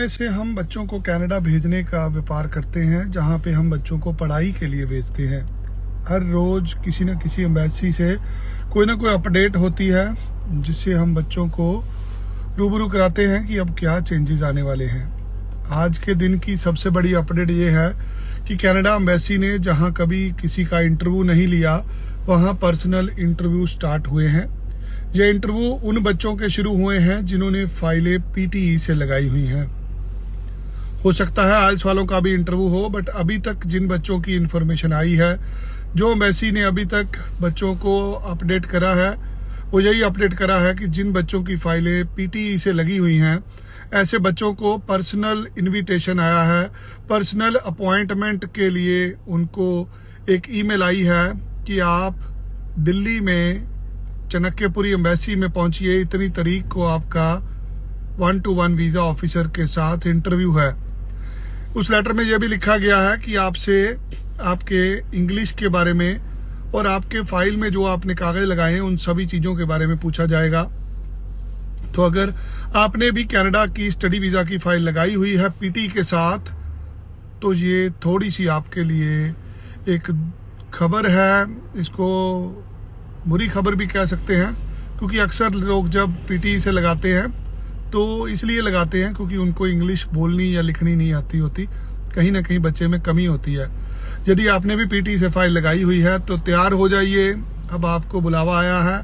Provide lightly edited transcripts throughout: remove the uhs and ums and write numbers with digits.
से हम बच्चों को कनाडा भेजने का व्यापार करते हैं, जहां पे हम बच्चों को पढ़ाई के लिए भेजते हैं। हर रोज किसी न किसी एम्बेसी से कोई ना कोई अपडेट होती है, जिससे हम बच्चों को रूबरू कराते हैं कि अब क्या चेंजेस आने वाले हैं। आज के दिन की सबसे बड़ी अपडेट ये है कि कनाडा एम्बेसी ने जहां कभी किसी का इंटरव्यू नहीं लिया, वहां पर्सनल इंटरव्यू स्टार्ट हुए हैं। ये इंटरव्यू उन बच्चों के शुरू हुए हैं जिन्होंने फाइलें पीटीई से लगाई हुई हैं। हो सकता है आइल्स वालों का भी इंटरव्यू हो, बट अभी तक जिन बच्चों की इन्फॉर्मेशन आई है, जो एम्बेसी ने अभी तक बच्चों को अपडेट करा है, वो यही अपडेट करा है कि जिन बच्चों की फाइलें पीटीई से लगी हुई हैं, ऐसे बच्चों को पर्सनल इनविटेशन आया है। पर्सनल अपॉइंटमेंट के लिए उनको एक ईमेल आई है कि आप दिल्ली में चाणक्यपुरी एम्बेसी में पहुंचिए, इतनी तारीख को आपका 1-to-1 वीजा ऑफिसर के साथ इंटरव्यू है। उस लेटर में यह भी लिखा गया है कि आपसे आपके इंग्लिश के बारे में और आपके फाइल में जो आपने कागज लगाए हैं, उन सभी चीजों के बारे में पूछा जाएगा। तो अगर आपने भी कनाडा की स्टडी वीजा की फाइल लगाई हुई है पीटी के साथ, तो ये थोड़ी सी आपके लिए एक खबर है। इसको बुरी खबर भी कह सकते हैं, क्योंकि अक्सर लोग जब पीटी से लगाते हैं तो इसलिए लगाते हैं क्योंकि उनको इंग्लिश बोलनी या लिखनी नहीं आती होती। कहीं ना कहीं बच्चे में कमी होती है। यदि आपने भी पीटी से फाइल लगाई हुई है तो तैयार हो जाइए। अब आपको बुलावा आया है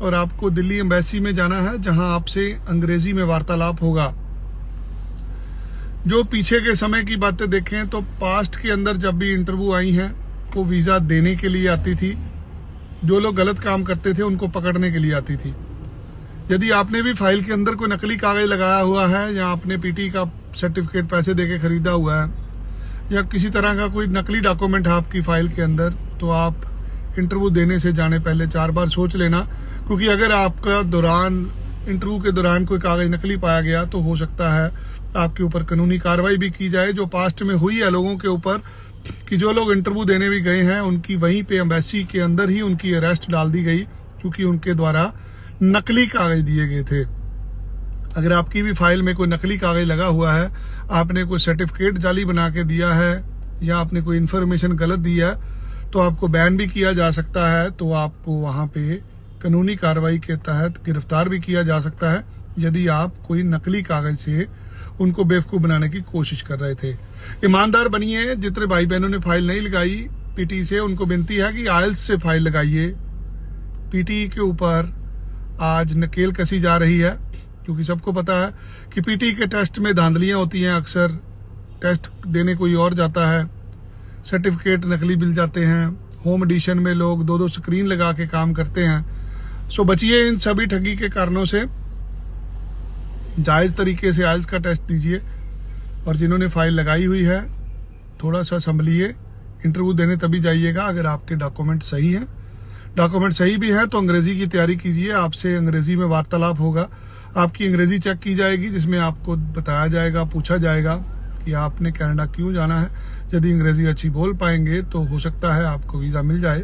और आपको दिल्ली एम्बेसी में जाना है, जहां आपसे अंग्रेजी में वार्तालाप होगा। जो पीछे के समय की बातें देखें तो पास्ट के अंदर जब भी इंटरव्यू आई हैं, वो वीजा देने के लिए आती थी। जो लोग गलत काम करते थे उनको पकड़ने के लिए आती थी। यदि आपने भी फाइल के अंदर कोई नकली कागज लगाया हुआ है, या आपने पीटी का सर्टिफिकेट पैसे देके खरीदा हुआ है, या किसी तरह का कोई नकली डॉक्यूमेंट है आपकी फाइल के अंदर, तो आप इंटरव्यू देने से जाने पहले 4 बार सोच लेना। क्योंकि अगर आपका इंटरव्यू के दौरान कोई कागज नकली पाया गया, तो हो सकता है आपके ऊपर कानूनी कार्रवाई भी की जाए, जो पास्ट में हुई है लोगों के ऊपर, कि जो लोग इंटरव्यू देने भी गए हैं उनकी वहीं पे एम्बेसी के अंदर ही उनकी अरेस्ट डाल दी गई, क्योंकि उनके द्वारा नकली कागज दिए गए थे। अगर आपकी भी फाइल में कोई नकली कागज लगा हुआ है, आपने कोई सर्टिफिकेट जाली बना के दिया है, या आपने कोई इन्फॉर्मेशन गलत दी है, तो आपको बैन भी किया जा सकता है। तो आपको वहां पे कानूनी कार्रवाई के तहत गिरफ्तार भी किया जा सकता है, यदि आप कोई नकली कागज से उनको बेवकूफ बनाने की कोशिश कर रहे थे। ईमानदार बनिए। जितने भाई बहनों ने फाइल नहीं लगाई पीटी से, उनको विनती है कि आइल्स से फाइल लगाइए। पीटी के ऊपर आज नकेल कसी जा रही है, क्योंकि सबको पता है कि पीटी के टेस्ट में धांधलियां होती हैं। अक्सर टेस्ट देने कोई और जाता है, सर्टिफिकेट नकली मिल जाते हैं। होम एडिशन में लोग 2-2 स्क्रीन लगा के काम करते हैं। सो बचिए इन सभी ठगी के कारणों से। जायज तरीके से आइल्स का टेस्ट दीजिए, और जिन्होंने फाइल लगाई हुई है थोड़ा सा संभलिए। इंटरव्यू देने तभी जाइएगा अगर आपके डॉक्यूमेंट सही हैं। डॉक्यूमेंट सही भी है तो अंग्रेजी की तैयारी कीजिए। आपसे अंग्रेजी में वार्तालाप होगा, आपकी अंग्रेजी चेक की जाएगी, जिसमें आपको बताया जाएगा, पूछा जाएगा कि आपने कनाडा क्यों जाना है। यदि अंग्रेजी अच्छी बोल पाएंगे तो हो सकता है आपको वीजा मिल जाए।